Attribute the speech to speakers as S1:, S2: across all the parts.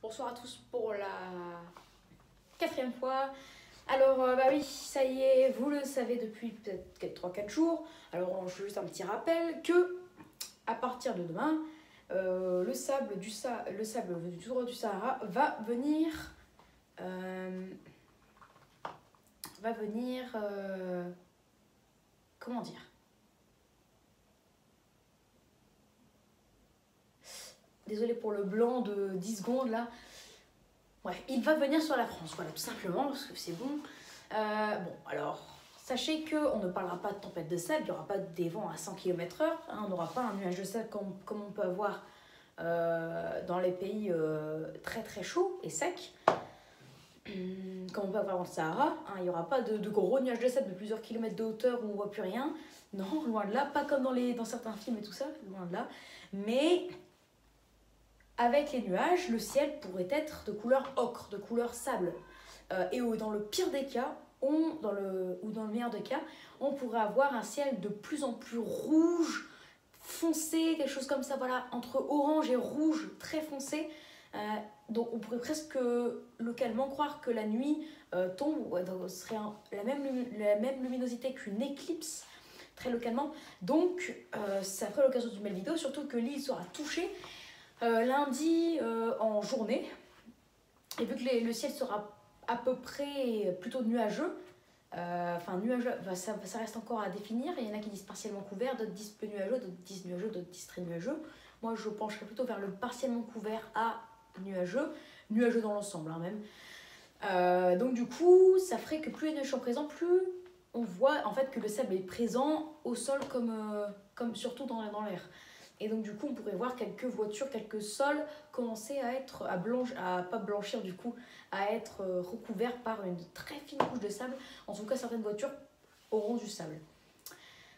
S1: Bonsoir à tous pour la quatrième fois. Alors, bah oui, ça y est, vous le savez depuis peut-être 3-4 jours. Alors, je fais juste un petit rappel que à partir de demain, le sable du tout droit du Sahara va venir. Comment dire? Désolée pour le blanc de 10 secondes là. Bref, il va venir sur la France, voilà, tout simplement, parce que c'est bon. Bon, alors, sachez qu'on ne parlera pas de tempête de sable, il n'y aura pas des vents à 100 km/h, hein, on n'aura pas un nuage de sable comme on peut avoir dans les pays très très chauds et secs, comme on peut avoir dans le Sahara. Hein, il n'y aura pas de gros nuages de sable de plusieurs kilomètres de hauteur où on ne voit plus rien. Non, loin de là, pas comme dans certains films et tout ça, loin de là. Mais avec les nuages, le ciel pourrait être de couleur ocre, de couleur sable. Et dans le pire des cas, ou dans le meilleur des cas, on pourrait avoir un ciel de plus en plus rouge, foncé, quelque chose comme ça, voilà, entre orange et rouge, très foncé. Donc on pourrait presque localement croire que la nuit tombe, serait la même luminosité qu'une éclipse, très localement. Donc ça ferait l'occasion d'une belle vidéo, surtout que l'île sera touchée lundi en journée. Et vu que le ciel sera à peu près plutôt nuageux, nuageux, ça reste encore à définir. Il y en a qui disent partiellement couvert, d'autres disent peu nuageux, d'autres disent nuageux, d'autres disent très nuageux. Moi, je pencherais plutôt vers le partiellement couvert à nuageux, nuageux dans l'ensemble, hein, même. Donc du coup, ça ferait que plus les nuages sont présents, plus on voit en fait que le sable est présent au sol comme surtout dans l'air. Et donc du coup, on pourrait voir quelques voitures, quelques sols commencer à pas blanchir du coup, à être recouverts par une très fine couche de sable. En tout cas, certaines voitures auront du sable.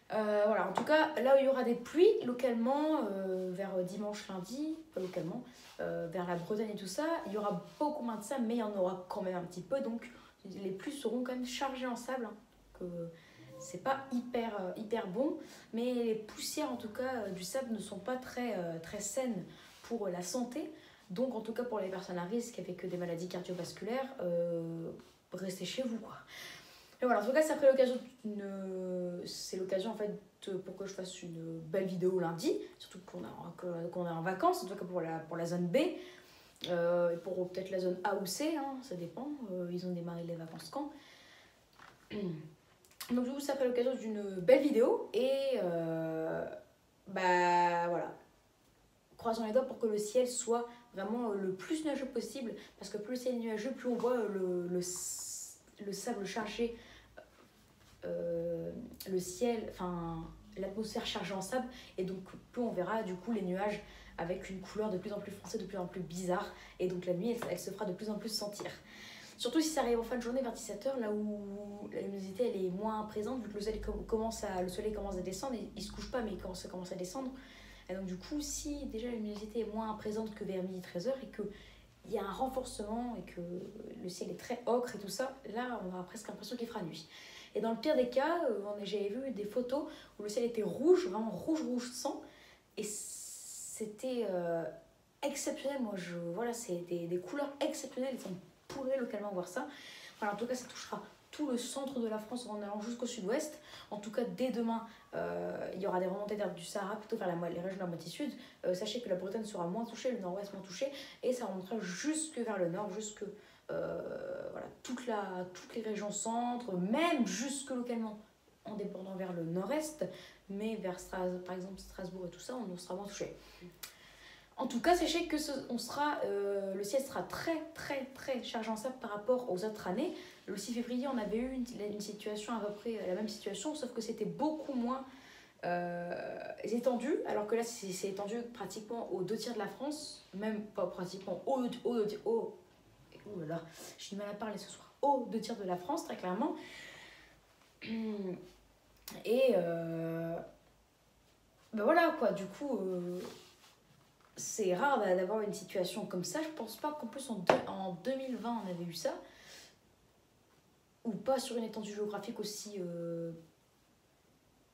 S1: Voilà, en tout cas, là où il y aura des pluies, localement, vers dimanche, lundi, pas localement, vers la Bretagne et tout ça, il y aura beaucoup moins de sable, mais il y en aura quand même un petit peu. Donc les pluies seront quand même chargées en sable, hein, que c'est pas hyper bon, mais les poussières en tout cas du sable ne sont pas très saines pour la santé. Donc en tout cas pour les personnes à risque avec des maladies cardiovasculaires, restez chez vous quoi. Et voilà, en tout cas ça ferait l'occasion c'est l'occasion en fait pour que je fasse une belle vidéo lundi, surtout qu'on est en vacances, en tout cas pour la zone B. Pour peut-être la zone A ou C, hein, ça dépend, ils ont démarré les vacances quand. Donc du coup ça fait l'occasion d'une belle vidéo et bah voilà, croisons les doigts pour que le ciel soit vraiment le plus nuageux possible, parce que plus le ciel est nuageux, plus on voit le sable chargé, le ciel, enfin l'atmosphère chargée en sable, et donc plus on verra du coup les nuages avec une couleur de plus en plus foncée, de plus en plus bizarre, et donc la nuit elle se fera de plus en plus sentir. Surtout si ça arrive en fin de journée vers 17h, là où la luminosité elle est moins présente, vu que le soleil commence à descendre, il se couche pas mais ça commence à descendre. Et donc du coup, si déjà la luminosité est moins présente que vers midi 13h et qu'il y a un renforcement et que le ciel est très ocre et tout ça, là on aura presque l'impression qu'il fera nuit. Et dans le pire des cas, j'avais vu des photos où le ciel était rouge, vraiment rouge sang, et c'était exceptionnel. Voilà, c'est des couleurs exceptionnelles, on pourrait localement voir ça. Voilà, en tout cas, ça touchera tout le centre de la France en allant jusqu'au sud-ouest. En tout cas, dès demain, il y aura des remontées d'air du Sahara, plutôt vers les régions de la moitié sud. Sachez que la Bretagne sera moins touchée, le nord-ouest moins touché, et ça remontera jusque vers le nord, jusque voilà, toutes les régions centre, même jusque localement en débordant vers le nord-est, mais vers par exemple Strasbourg et tout ça, on sera moins touché. En tout cas, sachez que le ciel sera très chargé en sable par rapport aux autres années. Le 6 février, on avait eu une situation à peu près la même situation, sauf que c'était beaucoup moins étendu, alors que là, c'est étendu pratiquement aux 2 tiers de la France, même pas pratiquement oh là là, j'ai du mal à parler ce soir, aux 2 tiers de la France, très clairement. Et ben voilà quoi, du coup... c'est rare d'avoir une situation comme ça. Je pense pas qu'en plus en 2020 on avait eu ça, ou pas sur une étendue géographique aussi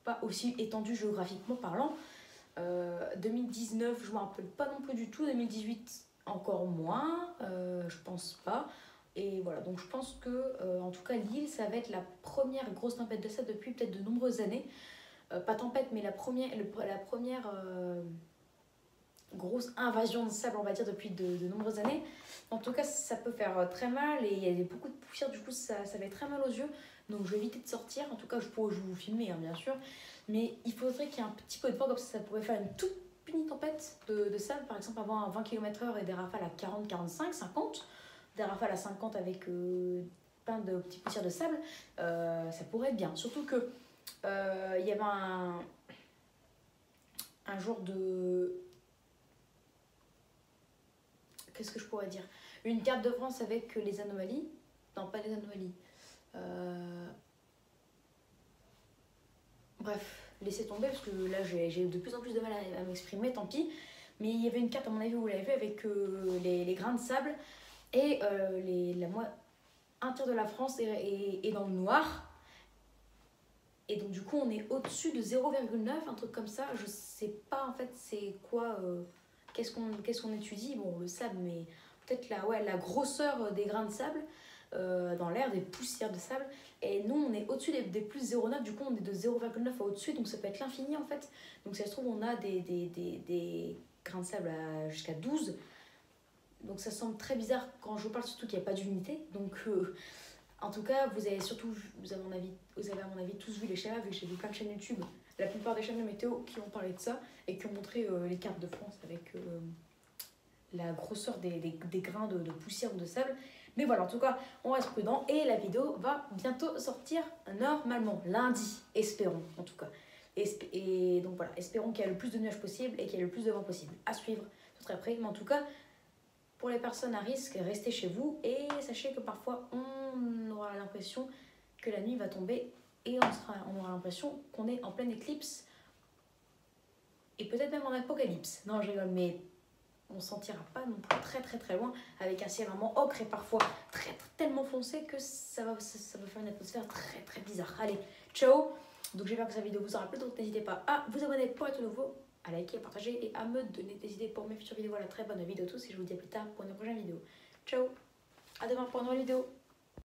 S1: pas aussi étendue géographiquement parlant. 2019 je me rappelle pas non plus du tout. 2018 encore moins, je pense pas. Et voilà, donc je pense que, en tout cas, l'île, ça va être la première grosse tempête de sable depuis peut-être de nombreuses années. Pas tempête, mais la première grosse invasion de sable, on va dire, depuis de nombreuses années. En tout cas, ça peut faire très mal et il y a beaucoup de poussière, du coup, ça fait très mal aux yeux. Donc, je vais éviter de sortir. En tout cas, je pourrais vous filmer, hein, bien sûr. Mais il faudrait qu'il y ait un petit peu de vent, comme ça pourrait faire une toute mini tempête de sable. Par exemple, avoir un 20 km/h et des rafales à 40, 45, 50. Des rafales à 50 avec plein de petites poussières de sable. Ça pourrait être bien. Surtout que il y avait un jour de... Qu'est-ce que je pourrais dire? Une carte de France avec les anomalies. Non, pas les anomalies. Bref, laissez tomber parce que là j'ai de plus en plus de mal à m'exprimer, tant pis. Mais il y avait une carte, à mon avis, vous l'avez vu, avec les grains de sable et un tiers de la France est dans le noir. Et donc du coup on est au-dessus de 0,9, un truc comme ça. Je sais pas en fait c'est quoi, qu'est-ce qu'on étudie. Bon, le sable, mais peut-être la grosseur des grains de sable dans l'air, des poussières de sable. Et nous on est au-dessus des plus 0,9, du coup on est de 0,9 à au-dessus, donc ça peut être l'infini en fait. Donc si ça se trouve on a des grains de sable jusqu'à 12. Donc ça semble très bizarre quand je vous parle, surtout qu'il n'y a pas d'unité. Donc en tout cas, vous avez à mon avis tous vu les schémas, vu que j'ai vu plein de chaînes YouTube, la plupart des chaînes de météo qui ont parlé de ça et qui ont montré les cartes de France avec la grosseur des grains de poussière ou de sable. Mais voilà, en tout cas, on reste prudent et la vidéo va bientôt sortir normalement, lundi, espérons en tout cas. Et donc voilà, espérons qu'il y ait le plus de nuages possible et qu'il y ait le plus de vent possible. À suivre de très près, mais en tout cas, pour les personnes à risque, restez chez vous et sachez que parfois on aura l'impression que la nuit va tomber et on aura l'impression qu'on est en pleine éclipse et peut-être même en apocalypse. Non, je rigole, mais on ne sentira pas non plus très très très loin avec un ciel vraiment ocre et parfois tellement foncé que ça va faire une atmosphère très très bizarre. Allez, ciao! Donc j'espère que cette vidéo vous aura plu, donc n'hésitez pas à vous abonner pour être nouveau, à liker, à partager et à me donner des idées pour mes futures vidéos. Voilà, très bonne vidéo à tous et je vous dis à plus tard pour une prochaine vidéo. Ciao, à demain pour une nouvelle vidéo.